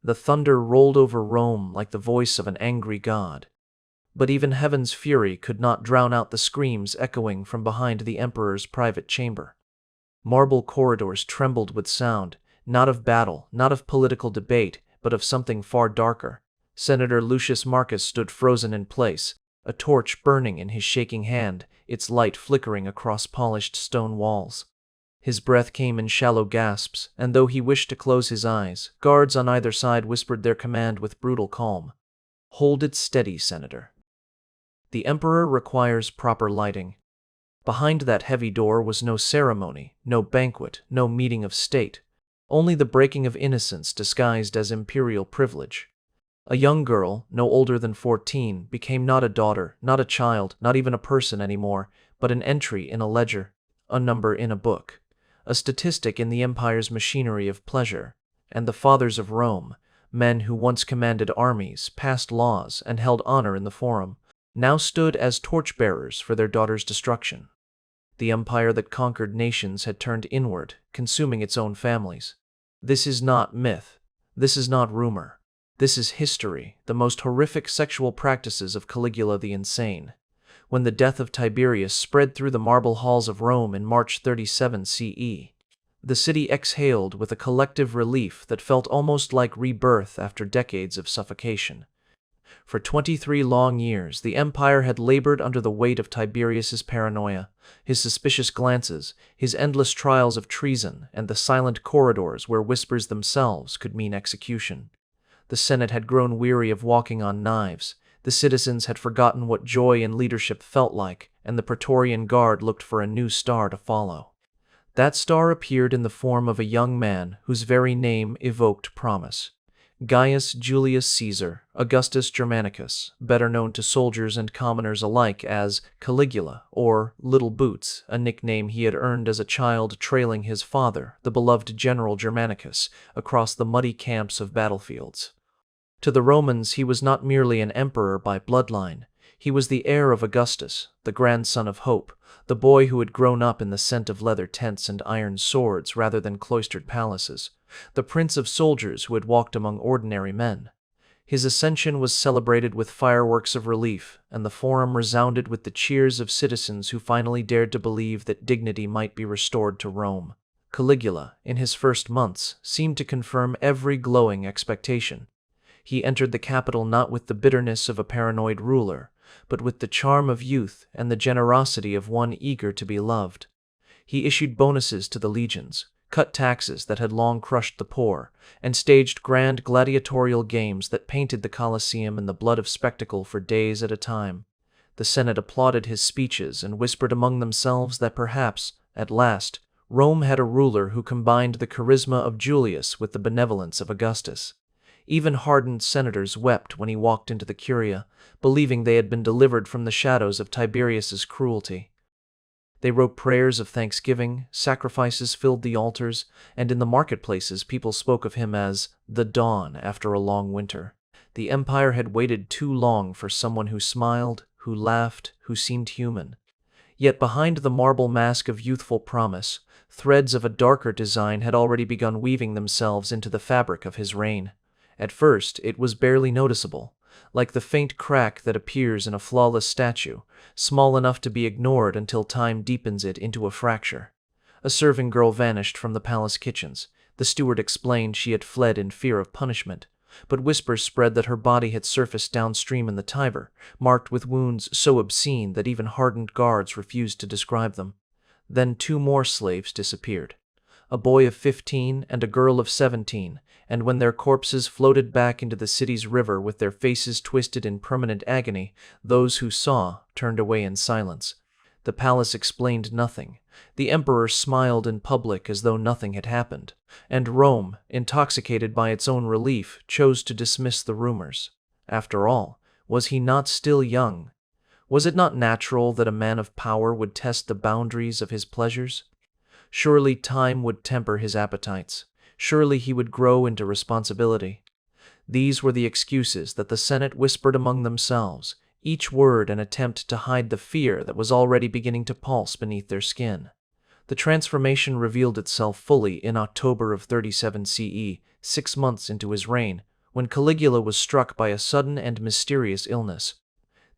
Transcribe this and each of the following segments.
The thunder rolled over Rome like the voice of an angry god. But even heaven's fury could not drown out the screams echoing from behind the emperor's private chamber. Marble corridors trembled with sound, not of battle, not of political debate, but of something far darker. Senator Lucius Marcus stood frozen in place, a torch burning in his shaking hand, its light flickering across polished stone walls. His breath came in shallow gasps, and though he wished to close his eyes, guards on either side whispered their command with brutal calm. "Hold it steady, Senator. The Emperor requires proper lighting." Behind that heavy door was no ceremony, no banquet, no meeting of state, only the breaking of innocence disguised as imperial privilege. A young girl, no older than 14, became not a daughter, not a child, not even a person anymore, but an entry in a ledger, a number in a book, a statistic in the empire's machinery of pleasure. And the fathers of Rome, men who once commanded armies, passed laws, and held honor in the forum, now stood as torchbearers for their daughter's destruction. The empire that conquered nations had turned inward, consuming its own families. This is not myth. This is not rumor. This is history, the most horrific sexual practices of Caligula the Insane. When the death of Tiberius spread through the marble halls of Rome in March 37 CE, the city exhaled with a collective relief that felt almost like rebirth after decades of suffocation. For 23 long years, the empire had labored under the weight of Tiberius's paranoia, his suspicious glances, his endless trials of treason, and the silent corridors where whispers themselves could mean execution. The Senate had grown weary of walking on knives, the citizens had forgotten what joy in leadership felt like, and the Praetorian Guard looked for a new star to follow. That star appeared in the form of a young man whose very name evoked promise. Gaius Julius Caesar, Augustus Germanicus, better known to soldiers and commoners alike as Caligula, or Little Boots, a nickname he had earned as a child trailing his father, the beloved General Germanicus, across the muddy camps of battlefields. To the Romans he was not merely an emperor by bloodline, he was the heir of Augustus, the grandson of Hope, the boy who had grown up in the scent of leather tents and iron swords rather than cloistered palaces, the prince of soldiers who had walked among ordinary men. His ascension was celebrated with fireworks of relief, and the forum resounded with the cheers of citizens who finally dared to believe that dignity might be restored to Rome. Caligula, in his first months, seemed to confirm every glowing expectation. He entered the capital not with the bitterness of a paranoid ruler, but with the charm of youth and the generosity of one eager to be loved. He issued bonuses to the legions, cut taxes that had long crushed the poor, and staged grand gladiatorial games that painted the Colosseum in the blood of spectacle for days at a time. The Senate applauded his speeches and whispered among themselves that perhaps, at last, Rome had a ruler who combined the charisma of Julius with the benevolence of Augustus. Even hardened senators wept when he walked into the Curia, believing they had been delivered from the shadows of Tiberius's cruelty. They wrote prayers of thanksgiving, sacrifices filled the altars, and in the marketplaces people spoke of him as the dawn after a long winter. The empire had waited too long for someone who smiled, who laughed, who seemed human. Yet behind the marble mask of youthful promise, threads of a darker design had already begun weaving themselves into the fabric of his reign. At first, it was barely noticeable, like the faint crack that appears in a flawless statue, small enough to be ignored until time deepens it into a fracture. A serving girl vanished from the palace kitchens. The steward explained she had fled in fear of punishment, but whispers spread that her body had surfaced downstream in the Tiber, marked with wounds so obscene that even hardened guards refused to describe them. Then 2 more slaves disappeared, a boy of 15 and a girl of 17, and when their corpses floated back into the city's river with their faces twisted in permanent agony, those who saw turned away in silence. The palace explained nothing. The emperor smiled in public as though nothing had happened, and Rome, intoxicated by its own relief, chose to dismiss the rumors. After all, was he not still young? Was it not natural that a man of power would test the boundaries of his pleasures? Surely time would temper his appetites. Surely he would grow into responsibility. These were the excuses that the Senate whispered among themselves, each word an attempt to hide the fear that was already beginning to pulse beneath their skin. The transformation revealed itself fully in October of 37 CE, 6 months into his reign, when Caligula was struck by a sudden and mysterious illness.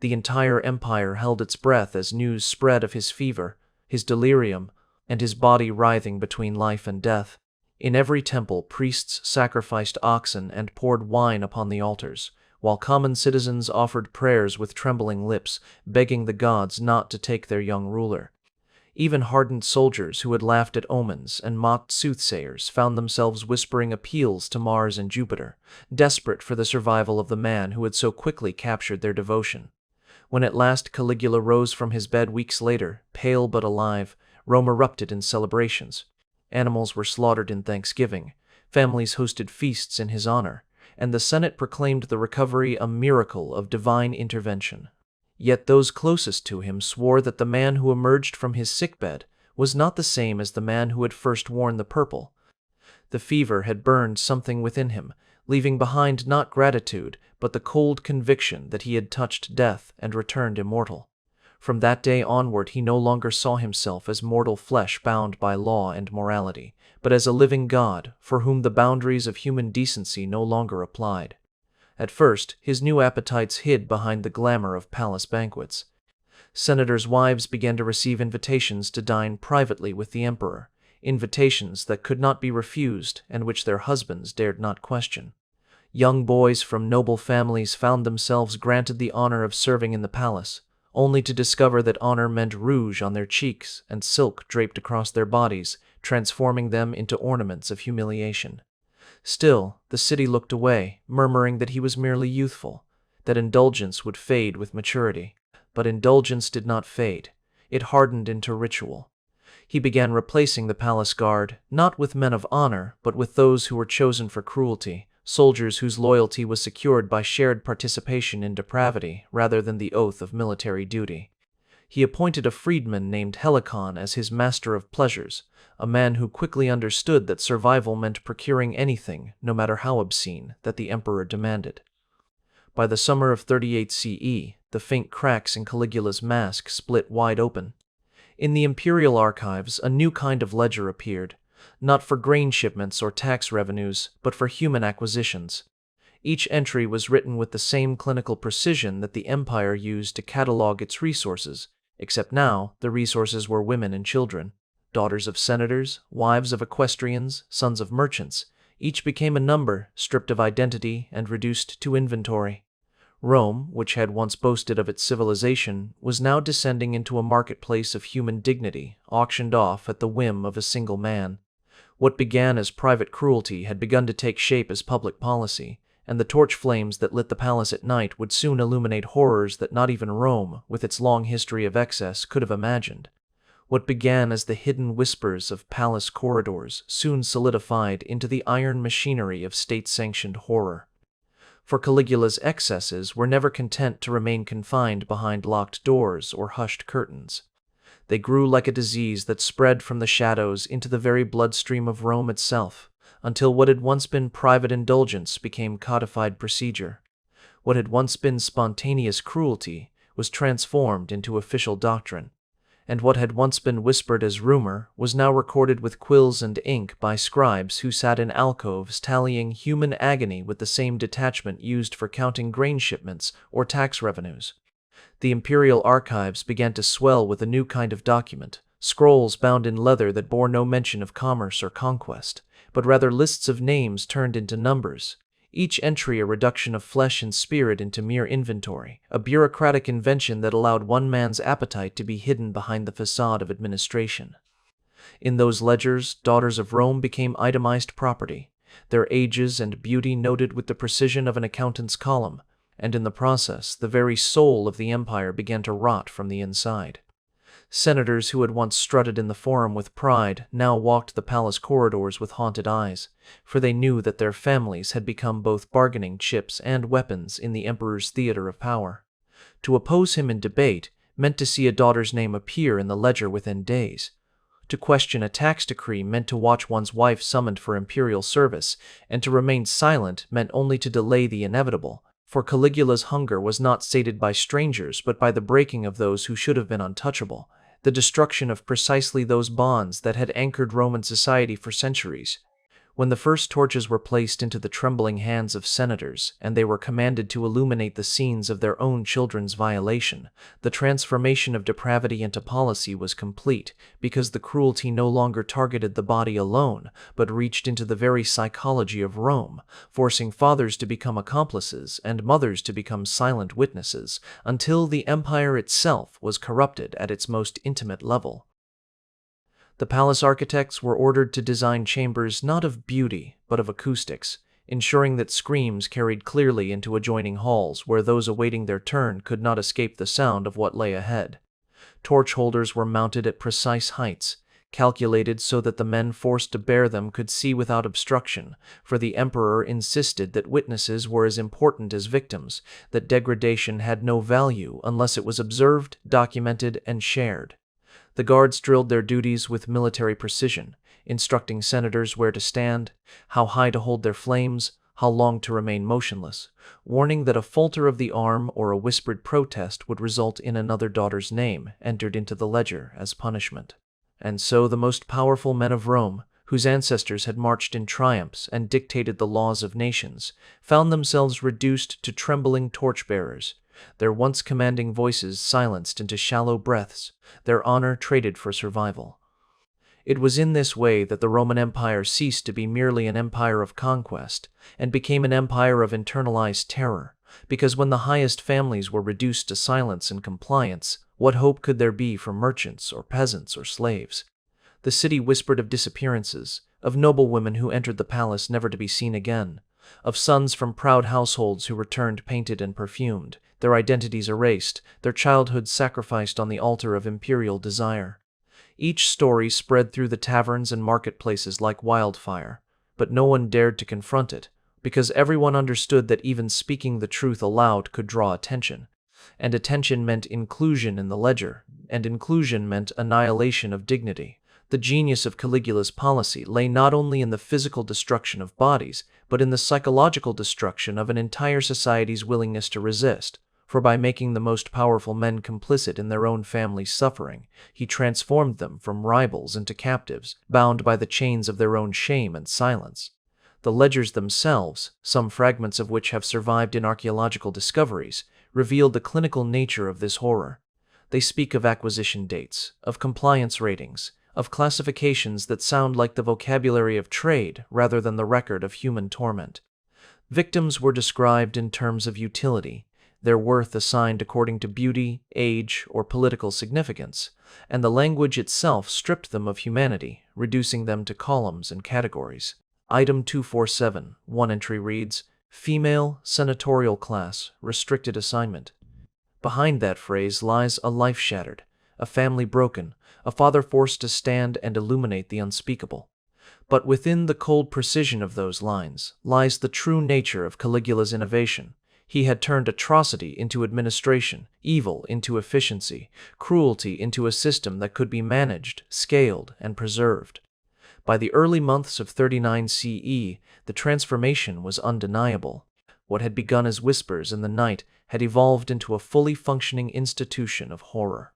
The entire empire held its breath as news spread of his fever, his delirium, and his body writhing between life and death. In every temple, priests sacrificed oxen and poured wine upon the altars, while common citizens offered prayers with trembling lips, begging the gods not to take their young ruler. Even hardened soldiers who had laughed at omens and mocked soothsayers found themselves whispering appeals to Mars and Jupiter, desperate for the survival of the man who had so quickly captured their devotion. When at last Caligula rose from his bed weeks later, pale but alive, Rome erupted in celebrations. Animals were slaughtered in thanksgiving, families hosted feasts in his honor, and the Senate proclaimed the recovery a miracle of divine intervention. Yet those closest to him swore that the man who emerged from his sickbed was not the same as the man who had first worn the purple. The fever had burned something within him, leaving behind not gratitude, but the cold conviction that he had touched death and returned immortal. From that day onward he no longer saw himself as mortal flesh bound by law and morality, but as a living god for whom the boundaries of human decency no longer applied. At first, his new appetites hid behind the glamour of palace banquets. Senators' wives began to receive invitations to dine privately with the emperor, invitations that could not be refused and which their husbands dared not question. Young boys from noble families found themselves granted the honor of serving in the palace, only to discover that honor meant rouge on their cheeks and silk draped across their bodies, transforming them into ornaments of humiliation. Still, the city looked away, murmuring that he was merely youthful, that indulgence would fade with maturity. But indulgence did not fade. It hardened into ritual. He began replacing the palace guard, not with men of honor, but with those who were chosen for cruelty, soldiers whose loyalty was secured by shared participation in depravity rather than the oath of military duty. He appointed a freedman named Helicon as his master of pleasures, a man who quickly understood that survival meant procuring anything, no matter how obscene, that the emperor demanded. By the summer of 38 CE, the faint cracks in Caligula's mask split wide open. In the imperial archives, a new kind of ledger appeared, not for grain shipments or tax revenues, but for human acquisitions. Each entry was written with the same clinical precision that the empire used to catalog its resources, except now the resources were women and children. Daughters of senators, wives of equestrians, sons of merchants, each became a number, stripped of identity and reduced to inventory. Rome, which had once boasted of its civilization, was now descending into a marketplace of human dignity, auctioned off at the whim of a single man. What began as private cruelty had begun to take shape as public policy, and the torch flames that lit the palace at night would soon illuminate horrors that not even Rome, with its long history of excess, could have imagined. What began as the hidden whispers of palace corridors soon solidified into the iron machinery of state-sanctioned horror. For Caligula's excesses were never content to remain confined behind locked doors or hushed curtains. They grew like a disease that spread from the shadows into the very bloodstream of Rome itself, until what had once been private indulgence became codified procedure. What had once been spontaneous cruelty was transformed into official doctrine, and what had once been whispered as rumor was now recorded with quills and ink by scribes who sat in alcoves tallying human agony with the same detachment used for counting grain shipments or tax revenues. The imperial archives began to swell with a new kind of document, scrolls bound in leather that bore no mention of commerce or conquest, but rather lists of names turned into numbers, each entry a reduction of flesh and spirit into mere inventory, a bureaucratic invention that allowed one man's appetite to be hidden behind the facade of administration. In those ledgers, daughters of Rome became itemized property, their ages and beauty noted with the precision of an accountant's column, and in the process, the very soul of the empire began to rot from the inside. Senators who had once strutted in the forum with pride now walked the palace corridors with haunted eyes, for they knew that their families had become both bargaining chips and weapons in the emperor's theater of power. To oppose him in debate meant to see a daughter's name appear in the ledger within days. To question a tax decree meant to watch one's wife summoned for imperial service, and to remain silent meant only to delay the inevitable, for Caligula's hunger was not sated by strangers but by the breaking of those who should have been untouchable, the destruction of precisely those bonds that had anchored Roman society for centuries. When the first torches were placed into the trembling hands of senators, and they were commanded to illuminate the scenes of their own children's violation, the transformation of depravity into policy was complete, because the cruelty no longer targeted the body alone, but reached into the very psychology of Rome, forcing fathers to become accomplices and mothers to become silent witnesses, until the empire itself was corrupted at its most intimate level. The palace architects were ordered to design chambers not of beauty, but of acoustics, ensuring that screams carried clearly into adjoining halls where those awaiting their turn could not escape the sound of what lay ahead. Torch holders were mounted at precise heights, calculated so that the men forced to bear them could see without obstruction, for the emperor insisted that witnesses were as important as victims, that degradation had no value unless it was observed, documented, and shared. The guards drilled their duties with military precision, instructing senators where to stand, how high to hold their flames, how long to remain motionless, warning that a falter of the arm or a whispered protest would result in another daughter's name entered into the ledger as punishment. And so the most powerful men of Rome, whose ancestors had marched in triumphs and dictated the laws of nations, found themselves reduced to trembling torchbearers, their once commanding voices silenced into shallow breaths, their honor traded for survival. It was in this way that the Roman Empire ceased to be merely an empire of conquest and became an empire of internalized terror, because when the highest families were reduced to silence and compliance, what hope could there be for merchants or peasants or slaves? The city whispered of disappearances, of noblewomen who entered the palace never to be seen again, of sons from proud households who returned painted and perfumed, their identities erased, their childhood sacrificed on the altar of imperial desire. Each story spread through the taverns and marketplaces like wildfire, but no one dared to confront it, because everyone understood that even speaking the truth aloud could draw attention, and attention meant inclusion in the ledger, and inclusion meant annihilation of dignity. The genius of Caligula's policy lay not only in the physical destruction of bodies, but in the psychological destruction of an entire society's willingness to resist, for by making the most powerful men complicit in their own family's suffering, he transformed them from rivals into captives, bound by the chains of their own shame and silence. The ledgers themselves, some fragments of which have survived in archaeological discoveries, reveal the clinical nature of this horror. They speak of acquisition dates, of compliance ratings, of classifications that sound like the vocabulary of trade rather than the record of human torment. Victims were described in terms of utility, their worth assigned according to beauty, age, or political significance, and the language itself stripped them of humanity, reducing them to columns and categories. Item 247, one entry reads, Female, senatorial class, restricted assignment. Behind that phrase lies a life shattered, a family broken, a father forced to stand and illuminate the unspeakable. But within the cold precision of those lines lies the true nature of Caligula's innovation. He had turned atrocity into administration, evil into efficiency, cruelty into a system that could be managed, scaled, and preserved. By the early months of 39 CE, the transformation was undeniable. What had begun as whispers in the night had evolved into a fully functioning institution of horror.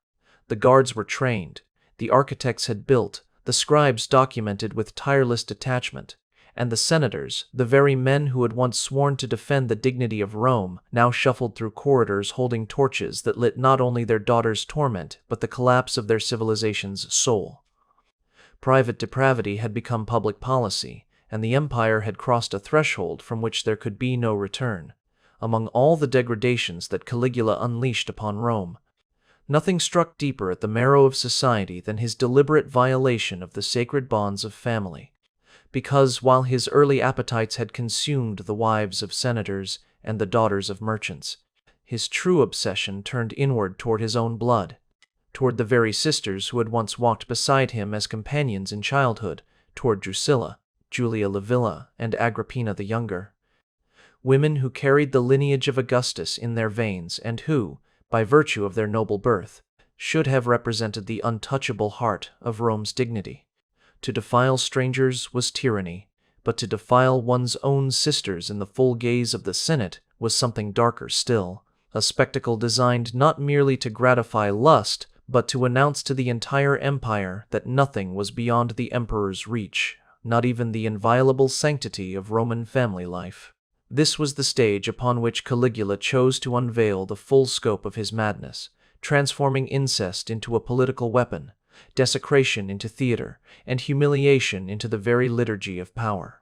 The guards were trained, the architects had built, the scribes documented with tireless detachment, and the senators, the very men who had once sworn to defend the dignity of Rome, now shuffled through corridors holding torches that lit not only their daughters' torment, but the collapse of their civilization's soul. Private depravity had become public policy, and the empire had crossed a threshold from which there could be no return. Among all the degradations that Caligula unleashed upon Rome, nothing struck deeper at the marrow of society than his deliberate violation of the sacred bonds of family. Because while his early appetites had consumed the wives of senators and the daughters of merchants, his true obsession turned inward toward his own blood, toward the very sisters who had once walked beside him as companions in childhood, toward Drusilla, Julia Livilla, and Agrippina the Younger. Women who carried the lineage of Augustus in their veins and who, by virtue of their noble birth, should have represented the untouchable heart of Rome's dignity. To defile strangers was tyranny, but to defile one's own sisters in the full gaze of the Senate was something darker still, a spectacle designed not merely to gratify lust, but to announce to the entire empire that nothing was beyond the emperor's reach. not even the inviolable sanctity of Roman family life. This was the stage upon which Caligula chose to unveil the full scope of his madness, transforming incest into a political weapon, desecration into theater, and humiliation into the very liturgy of power.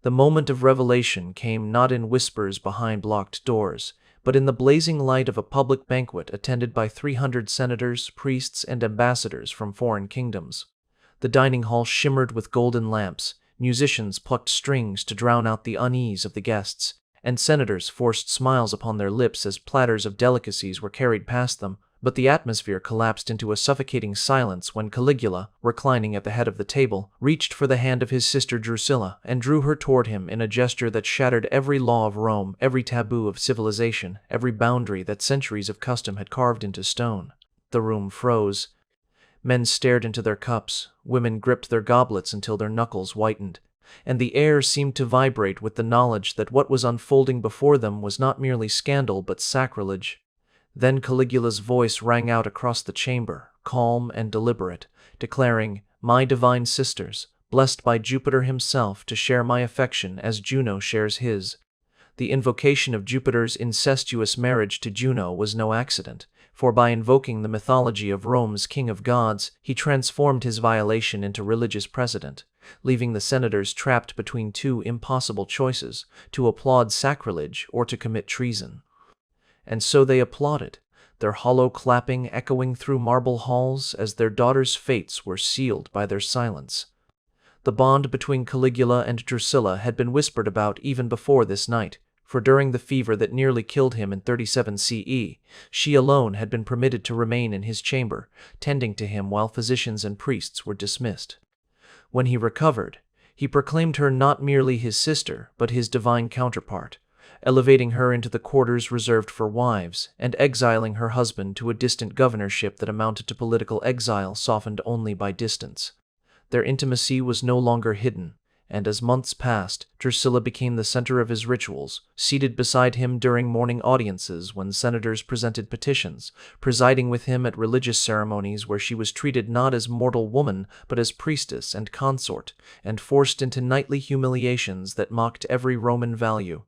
The moment of revelation came not in whispers behind locked doors, but in the blazing light of a public banquet attended by 300 senators, priests, and ambassadors from foreign kingdoms. The dining hall shimmered with golden lamps, musicians plucked strings to drown out the unease of the guests, and senators forced smiles upon their lips as platters of delicacies were carried past them, but the atmosphere collapsed into a suffocating silence when Caligula, reclining at the head of the table, reached for the hand of his sister Drusilla and drew her toward him in a gesture that shattered every law of Rome, every taboo of civilization, every boundary that centuries of custom had carved into stone. The room froze. Men stared into their cups, women gripped their goblets until their knuckles whitened, and the air seemed to vibrate with the knowledge that what was unfolding before them was not merely scandal but sacrilege. Then Caligula's voice rang out across the chamber, calm and deliberate, declaring, "My divine sisters, blessed by Jupiter himself to share my affection as Juno shares his." The invocation of Jupiter's incestuous marriage to Juno was no accident, for by invoking the mythology of Rome's king of gods, he transformed his violation into religious precedent, leaving the senators trapped between two impossible choices: to applaud sacrilege or to commit treason. And so they applauded, their hollow clapping echoing through marble halls as their daughters' fates were sealed by their silence. The bond between Caligula and Drusilla had been whispered about even before this night, for during the fever that nearly killed him in 37 CE, she alone had been permitted to remain in his chamber, tending to him while physicians and priests were dismissed. When he recovered, he proclaimed her not merely his sister, but his divine counterpart, elevating her into the quarters reserved for wives, and exiling her husband to a distant governorship that amounted to political exile softened only by distance. Their intimacy was no longer hidden, and as months passed, Drusilla became the center of his rituals, seated beside him during morning audiences when senators presented petitions, presiding with him at religious ceremonies where she was treated not as mortal woman but as priestess and consort, and forced into nightly humiliations that mocked every Roman value.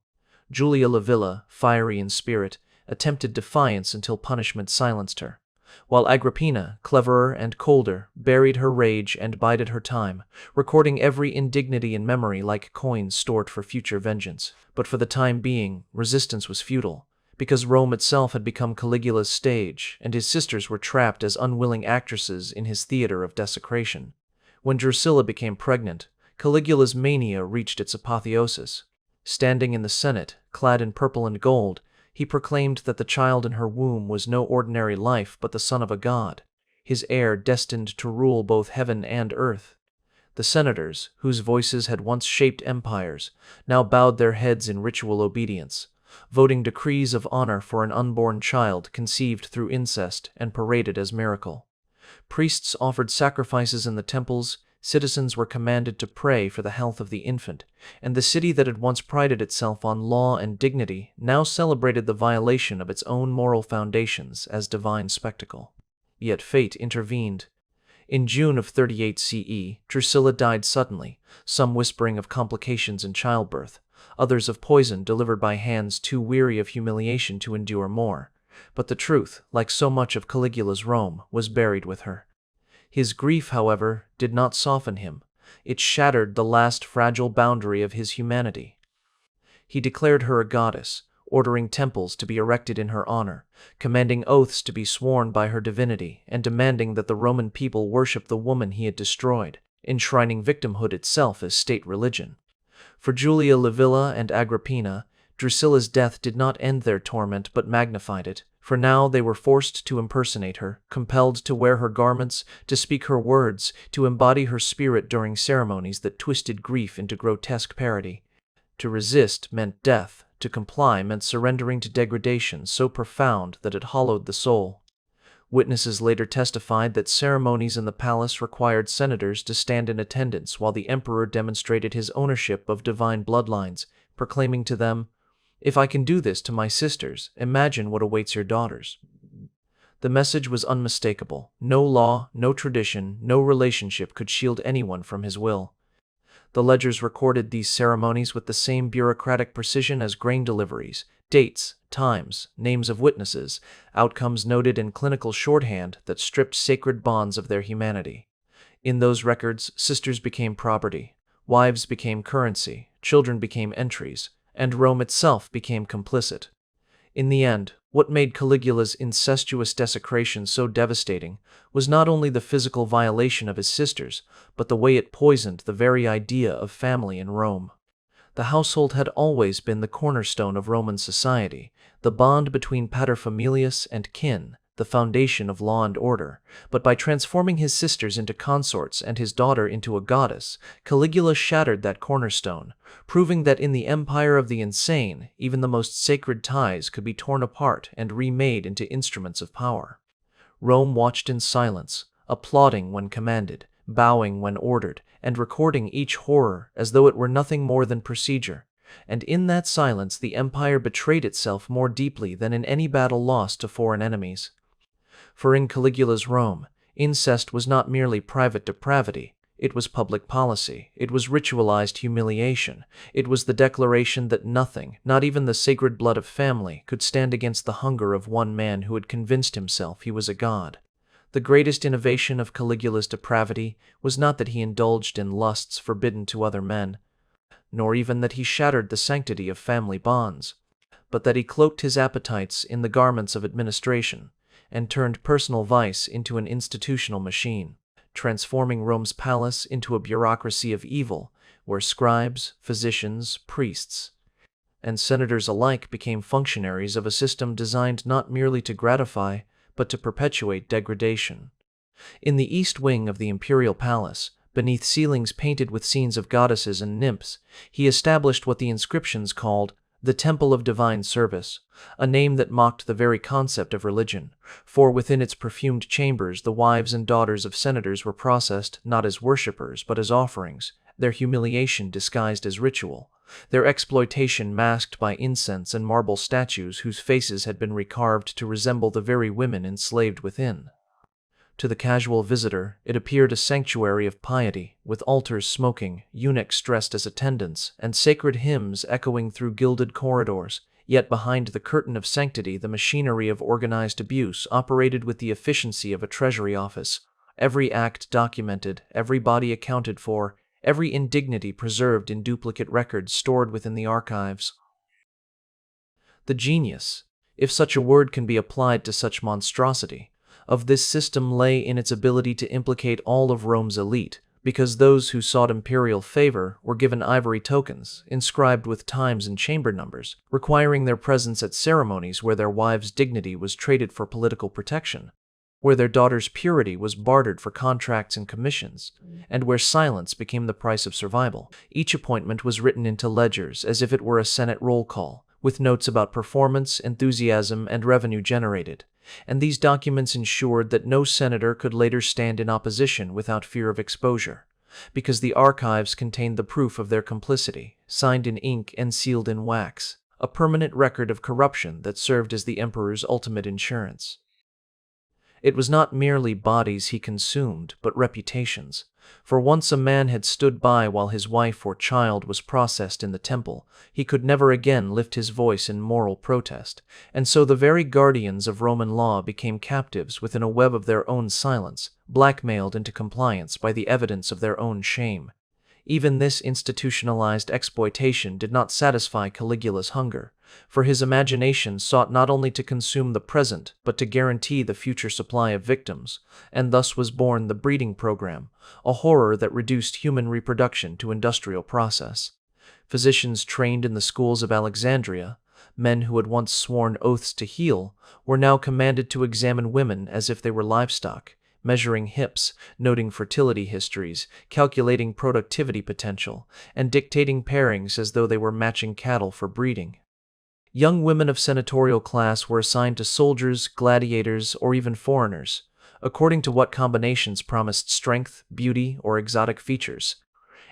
Julia Livilla, fiery in spirit, attempted defiance until punishment silenced her, while Agrippina, cleverer and colder, buried her rage and bided her time, recording every indignity in memory like coins stored for future vengeance. But for the time being, resistance was futile, because Rome itself had become Caligula's stage, and his sisters were trapped as unwilling actresses in his theater of desecration. When Drusilla became pregnant, Caligula's mania reached its apotheosis. Standing in the Senate, clad in purple and gold, he proclaimed that the child in her womb was no ordinary life but the son of a god, his heir destined to rule both heaven and earth. The senators, whose voices had once shaped empires, now bowed their heads in ritual obedience, voting decrees of honor for an unborn child conceived through incest and paraded as miracle. Priests offered sacrifices in the temples, citizens were commanded to pray for the health of the infant, and the city that had once prided itself on law and dignity now celebrated the violation of its own moral foundations as divine spectacle. Yet fate intervened. In June of 38 CE, Drusilla died suddenly, some whispering of complications in childbirth, others of poison delivered by hands too weary of humiliation to endure more. But the truth, like so much of Caligula's Rome, was buried with her. His grief, however, did not soften him. It shattered the last fragile boundary of his humanity. He declared her a goddess, ordering temples to be erected in her honor, commanding oaths to be sworn by her divinity, and demanding that the Roman people worship the woman he had destroyed, enshrining victimhood itself as state religion. For Julia Livilla and Agrippina, Drusilla's death did not end their torment but magnified it, for now they were forced to impersonate her, compelled to wear her garments, to speak her words, to embody her spirit during ceremonies that twisted grief into grotesque parody. To resist meant death, to comply meant surrendering to degradation so profound that it hollowed the soul. Witnesses later testified that ceremonies in the palace required senators to stand in attendance while the emperor demonstrated his ownership of divine bloodlines, proclaiming to them, "If I can do this to my sisters, imagine what awaits your daughters." The message was unmistakable. No law, no tradition, no relationship could shield anyone from his will. The ledgers recorded these ceremonies with the same bureaucratic precision as grain deliveries, dates, times, names of witnesses, outcomes noted in clinical shorthand that stripped sacred bonds of their humanity. In those records, sisters became property, wives became currency, children became entries, and Rome itself became complicit. In the end, what made Caligula's incestuous desecration so devastating was not only the physical violation of his sisters, but the way it poisoned the very idea of family in Rome. The household had always been the cornerstone of Roman society, the bond between paterfamilias and kin, the foundation of law and order, but by transforming his sisters into consorts and his daughter into a goddess, Caligula shattered that cornerstone, proving that in the empire of the insane, even the most sacred ties could be torn apart and remade into instruments of power. Rome watched in silence, applauding when commanded, bowing when ordered, and recording each horror as though it were nothing more than procedure. And in that silence the empire betrayed itself more deeply than in any battle lost to foreign enemies. For in Caligula's Rome, incest was not merely private depravity, it was public policy, it was ritualized humiliation, it was the declaration that nothing, not even the sacred blood of family, could stand against the hunger of one man who had convinced himself he was a god. The greatest innovation of Caligula's depravity was not that he indulged in lusts forbidden to other men, nor even that he shattered the sanctity of family bonds, but that he cloaked his appetites in the garments of administration, and turned personal vice into an institutional machine, transforming Rome's palace into a bureaucracy of evil, where scribes, physicians, priests, and senators alike became functionaries of a system designed not merely to gratify, but to perpetuate degradation. In the east wing of the imperial palace, beneath ceilings painted with scenes of goddesses and nymphs, he established what the inscriptions called the Temple of Divine Service, a name that mocked the very concept of religion, for within its perfumed chambers the wives and daughters of senators were processed not as worshippers but as offerings, their humiliation disguised as ritual, their exploitation masked by incense and marble statues whose faces had been recarved to resemble the very women enslaved within. To the casual visitor, it appeared a sanctuary of piety, with altars smoking, eunuchs dressed as attendants, and sacred hymns echoing through gilded corridors. Yet behind the curtain of sanctity, the machinery of organized abuse operated with the efficiency of a treasury office. Every act documented, every body accounted for, every indignity preserved in duplicate records stored within the archives. The genius, if such a word can be applied to such monstrosity, of this system lay in its ability to implicate all of Rome's elite, because those who sought imperial favor were given ivory tokens, inscribed with times and chamber numbers, requiring their presence at ceremonies where their wives' dignity was traded for political protection, where their daughters' purity was bartered for contracts and commissions, and where silence became the price of survival. Each appointment was written into ledgers as if it were a Senate roll call, with notes about performance, enthusiasm, and revenue generated, and these documents ensured that no senator could later stand in opposition without fear of exposure, because the archives contained the proof of their complicity, signed in ink and sealed in wax, a permanent record of corruption that served as the emperor's ultimate insurance. It was not merely bodies he consumed, but reputations, for once a man had stood by while his wife or child was processed in the temple, he could never again lift his voice in moral protest, and so the very guardians of Roman law became captives within a web of their own silence, blackmailed into compliance by the evidence of their own shame. Even this institutionalized exploitation did not satisfy Caligula's hunger, for his imagination sought not only to consume the present but to guarantee the future supply of victims, and thus was born the breeding program, a horror that reduced human reproduction to industrial process. Physicians trained in the schools of Alexandria, men who had once sworn oaths to heal, were now commanded to examine women as if they were livestock, measuring hips, noting fertility histories, calculating productivity potential, and dictating pairings as though they were matching cattle for breeding. Young women of senatorial class were assigned to soldiers, gladiators, or even foreigners, according to what combinations promised strength, beauty, or exotic features.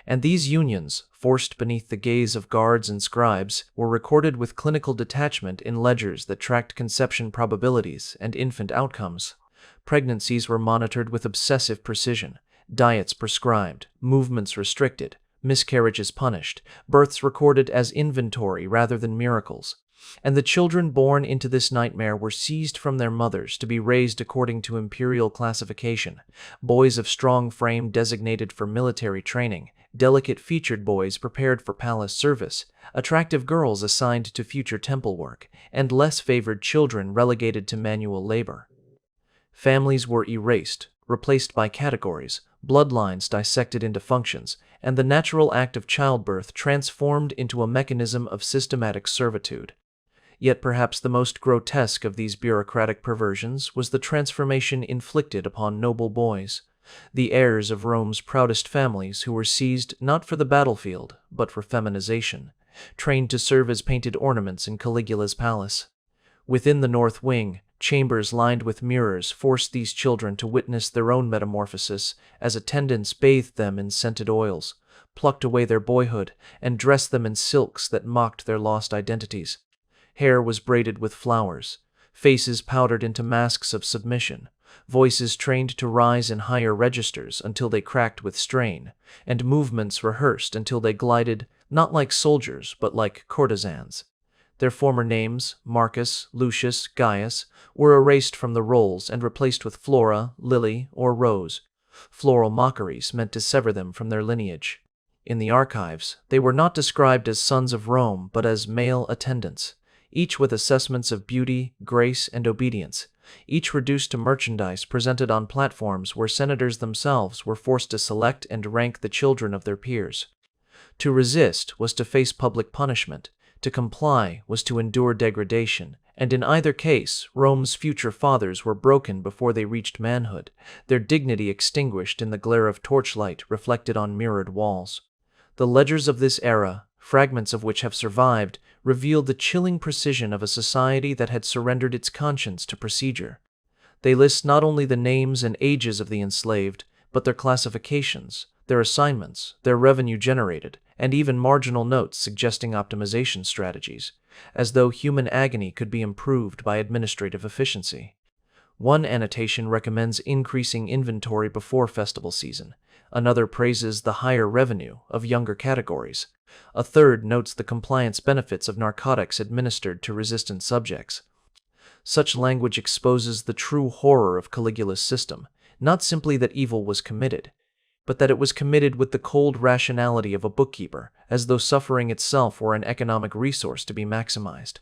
And these unions, forced beneath the gaze of guards and scribes, were recorded with clinical detachment in ledgers that tracked conception probabilities and infant outcomes. Pregnancies were monitored with obsessive precision, diets prescribed, movements restricted, miscarriages punished, births recorded as inventory rather than miracles, and the children born into this nightmare were seized from their mothers to be raised according to imperial classification: boys of strong frame designated for military training, delicate-featured boys prepared for palace service, attractive girls assigned to future temple work, and less favored children relegated to manual labor. Families were erased, replaced by categories, bloodlines dissected into functions, and the natural act of childbirth transformed into a mechanism of systematic servitude. Yet perhaps the most grotesque of these bureaucratic perversions was the transformation inflicted upon noble boys, the heirs of Rome's proudest families, who were seized not for the battlefield, but for feminization, trained to serve as painted ornaments in Caligula's palace. Within the north wing, chambers lined with mirrors forced these children to witness their own metamorphosis as attendants bathed them in scented oils, plucked away their boyhood, and dressed them in silks that mocked their lost identities. Hair was braided with flowers, faces powdered into masks of submission, voices trained to rise in higher registers until they cracked with strain, and movements rehearsed until they glided not like soldiers but like courtesans. Their former names, Marcus, Lucius, Gaius, were erased from the rolls and replaced with Flora, Lily, or Rose, floral mockeries meant to sever them from their lineage. In the archives, they were not described as sons of Rome but as male attendants, each with assessments of beauty, grace, and obedience, each reduced to merchandise presented on platforms where senators themselves were forced to select and rank the children of their peers. To resist was to face public punishment. To comply was to endure degradation, and in either case, Rome's future fathers were broken before they reached manhood, their dignity extinguished in the glare of torchlight reflected on mirrored walls. The ledgers of this era, fragments of which have survived, revealed the chilling precision of a society that had surrendered its conscience to procedure. They list not only the names and ages of the enslaved, but their classifications, their assignments, their revenue generated, and even marginal notes suggesting optimization strategies, as though human agony could be improved by administrative efficiency. One annotation recommends increasing inventory before festival season. Another praises the higher revenue of younger categories. A third notes the compliance benefits of narcotics administered to resistant subjects. Such language exposes the true horror of Caligula's system, not simply that evil was committed, but that it was committed with the cold rationality of a bookkeeper, as though suffering itself were an economic resource to be maximized.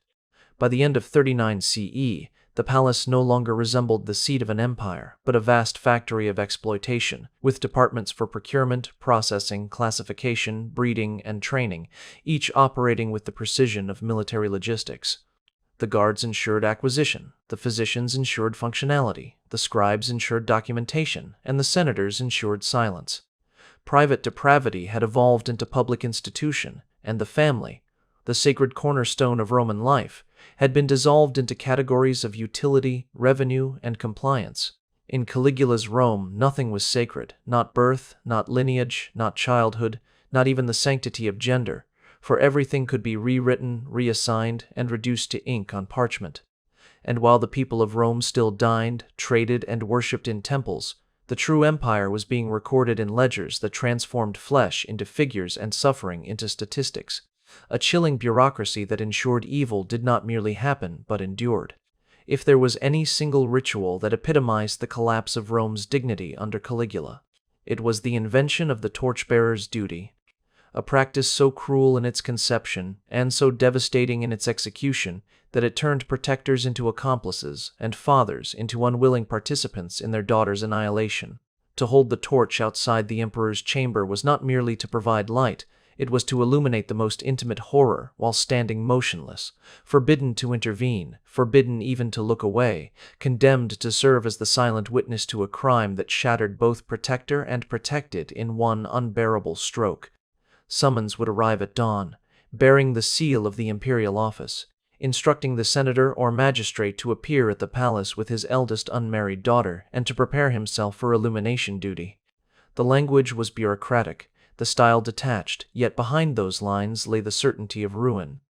By the end of 39 CE, the palace no longer resembled the seat of an empire, but a vast factory of exploitation, with departments for procurement, processing, classification, breeding, and training, each operating with the precision of military logistics. The guards ensured acquisition, the physicians ensured functionality, the scribes ensured documentation, and the senators ensured silence. Private depravity had evolved into public institution, and the family, the sacred cornerstone of Roman life, had been dissolved into categories of utility, revenue, and compliance. In Caligula's Rome, nothing was sacred, not birth, not lineage, not childhood, not even the sanctity of gender, for everything could be rewritten, reassigned, and reduced to ink on parchment. And while the people of Rome still dined, traded, and worshipped in temples, the true empire was being recorded in ledgers that transformed flesh into figures and suffering into statistics. A chilling bureaucracy that ensured evil did not merely happen but endured. If there was any single ritual that epitomized the collapse of Rome's dignity under Caligula, it was the invention of the torchbearer's duty, a practice so cruel in its conception and so devastating in its execution that it turned protectors into accomplices and fathers into unwilling participants in their daughters' annihilation. To hold the torch outside the emperor's chamber was not merely to provide light, it was to illuminate the most intimate horror while standing motionless, forbidden to intervene, forbidden even to look away, condemned to serve as the silent witness to a crime that shattered both protector and protected in one unbearable stroke. Summons would arrive at dawn, bearing the seal of the imperial office, instructing the senator or magistrate to appear at the palace with his eldest unmarried daughter and to prepare himself for illumination duty. The language was bureaucratic, the style detached, yet behind those lines lay the certainty of ruin.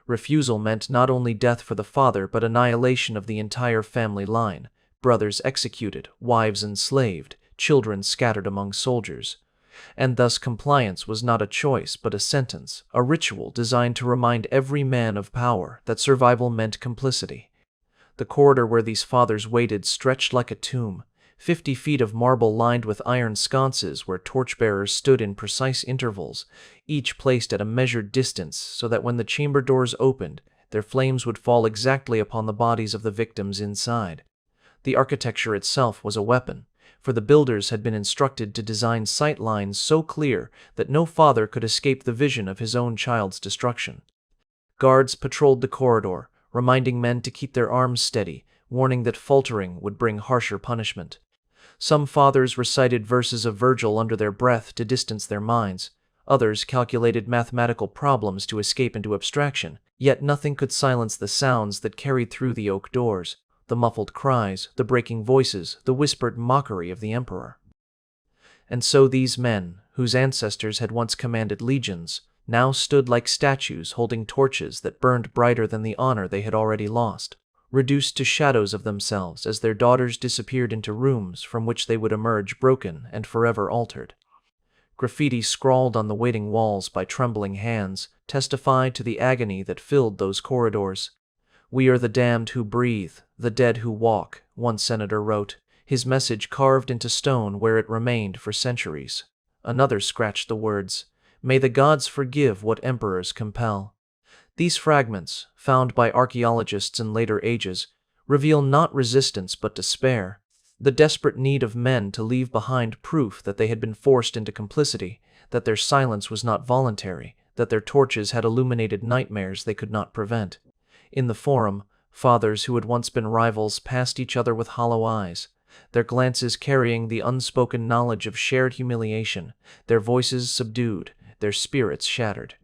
Refusal meant not only death for the father but annihilation of the entire family line, brothers executed, wives enslaved, children scattered among soldiers. and thus compliance was not a choice but a sentence, a ritual designed to remind every man of power that survival meant complicity. The corridor where these fathers waited stretched like a tomb, 50 feet of marble lined with iron sconces where torchbearers stood in precise intervals, each placed at a measured distance so that when the chamber doors opened, their flames would fall exactly upon the bodies of the victims inside. The architecture itself was a weapon, for the builders had been instructed to design sight lines so clear that no father could escape the vision of his own child's destruction. Guards patrolled the corridor, reminding men to keep their arms steady, warning that faltering would bring harsher punishment. Some fathers recited verses of Virgil under their breath to distance their minds. Others calculated mathematical problems to escape into abstraction, yet nothing could silence the sounds that carried through the oak doors, the muffled cries, the breaking voices, the whispered mockery of the emperor. And so these men, whose ancestors had once commanded legions, now stood like statues holding torches that burned brighter than the honor they had already lost, reduced to shadows of themselves as their daughters disappeared into rooms from which they would emerge broken and forever altered. Graffiti scrawled on the waiting walls by trembling hands testified to the agony that filled those corridors. "We are the damned who breathe, the dead who walk," one senator wrote, his message carved into stone where it remained for centuries. Another scratched the words, "May the gods forgive what emperors compel." These fragments, found by archaeologists in later ages, reveal not resistance but despair, the desperate need of men to leave behind proof that they had been forced into complicity, that their silence was not voluntary, that their torches had illuminated nightmares they could not prevent. In the forum, fathers who had once been rivals passed each other with hollow eyes, their glances carrying the unspoken knowledge of shared humiliation, their voices subdued, their spirits shattered.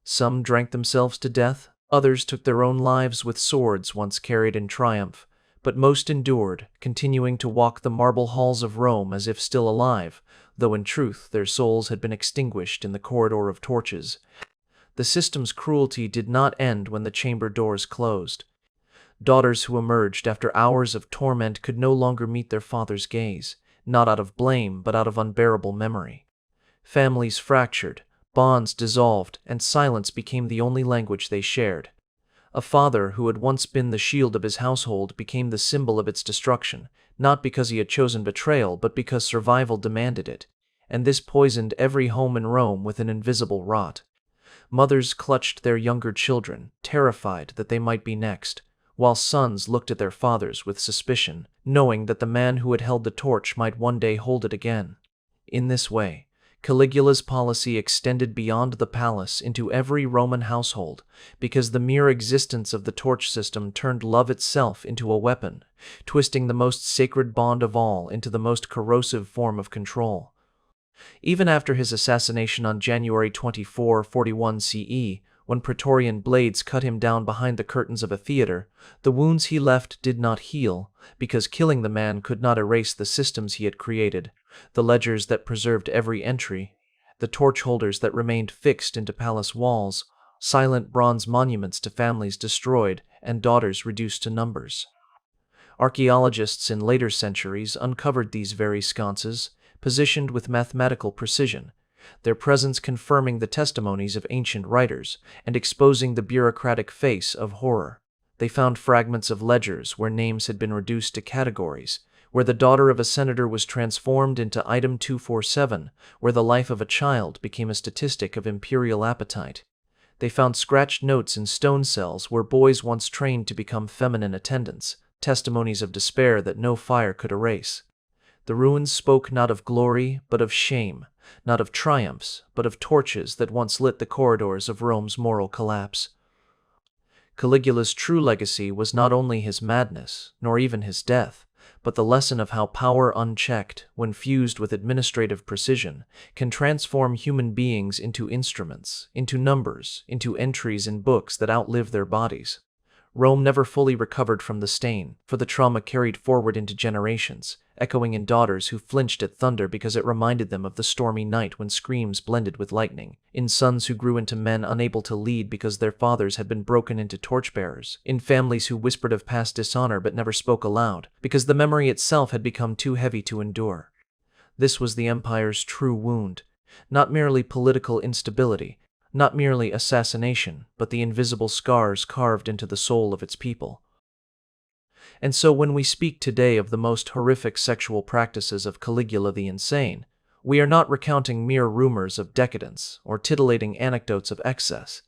Some drank themselves to death, others took their own lives with swords once carried in triumph, but most endured, continuing to walk the marble halls of Rome as if still alive, though in truth their souls had been extinguished in the corridor of torches. The system's cruelty did not end when the chamber doors closed. Daughters who emerged after hours of torment could no longer meet their father's gaze, not out of blame but out of unbearable memory. Families fractured, bonds dissolved, and silence became the only language they shared. A father who had once been the shield of his household became the symbol of its destruction, not because he had chosen betrayal but because survival demanded it, and this poisoned every home in Rome with an invisible rot. Mothers clutched their younger children, terrified that they might be next, while sons looked at their fathers with suspicion, knowing that the man who had held the torch might one day hold it again. In this way, Caligula's policy extended beyond the palace into every Roman household, because the mere existence of the torch system turned love itself into a weapon, twisting the most sacred bond of all into the most corrosive form of control. Even after his assassination on January 24, 41 CE, when Praetorian blades cut him down behind the curtains of a theater, the wounds he left did not heal, because killing the man could not erase the systems he had created, the ledgers that preserved every entry, the torch holders that remained fixed into palace walls, silent bronze monuments to families destroyed and daughters reduced to numbers. Archaeologists in later centuries uncovered these very sconces, positioned with mathematical precision, their presence confirming the testimonies of ancient writers and exposing the bureaucratic face of horror. They found fragments of ledgers where names had been reduced to categories, where the daughter of a senator was transformed into item 247, where the life of a child became a statistic of imperial appetite. They found scratched notes in stone cells where boys once trained to become feminine attendants, testimonies of despair that no fire could erase. The ruins spoke not of glory, but of shame, not of triumphs, but of torches that once lit the corridors of Rome's moral collapse. Caligula's true legacy was not only his madness, nor even his death, but the lesson of how power unchecked, when fused with administrative precision, can transform human beings into instruments, into numbers, into entries in books that outlive their bodies. Rome never fully recovered from the stain, for the trauma carried forward into generations, echoing in daughters who flinched at thunder because it reminded them of the stormy night when screams blended with lightning, in sons who grew into men unable to lead because their fathers had been broken into torchbearers, in families who whispered of past dishonor but never spoke aloud, because the memory itself had become too heavy to endure. This was the empire's true wound, Not merely political instability, not merely assassination, but the invisible scars carved into the soul of its people. And so when we speak today of the most horrific sexual practices of Caligula the Insane, we are not recounting mere rumors of decadence or titillating anecdotes of excess.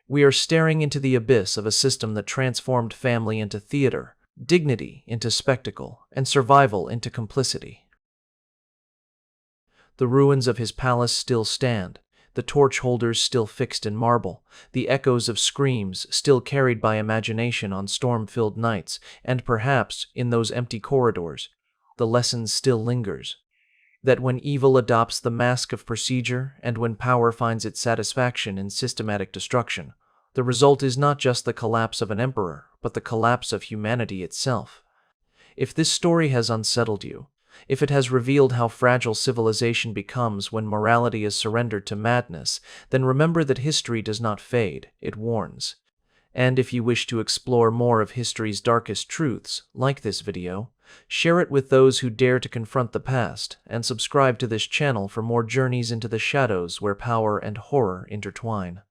We are staring into the abyss of a system that transformed family into theater, dignity into spectacle, and survival into complicity. The ruins of his palace still stand, the torch holders still fixed in marble, the echoes of screams still carried by imagination on storm-filled nights, and perhaps, in those empty corridors, the lesson still lingers. That when evil adopts the mask of procedure and when power finds its satisfaction in systematic destruction, the result is not just the collapse of an emperor, but the collapse of humanity itself. If this story has unsettled you, if it has revealed how fragile civilization becomes when morality is surrendered to madness, then remember that history does not fade, it warns. And if you wish to explore more of history's darkest truths, like this video, share it with those who dare to confront the past, and subscribe to this channel for more journeys into the shadows where power and horror intertwine.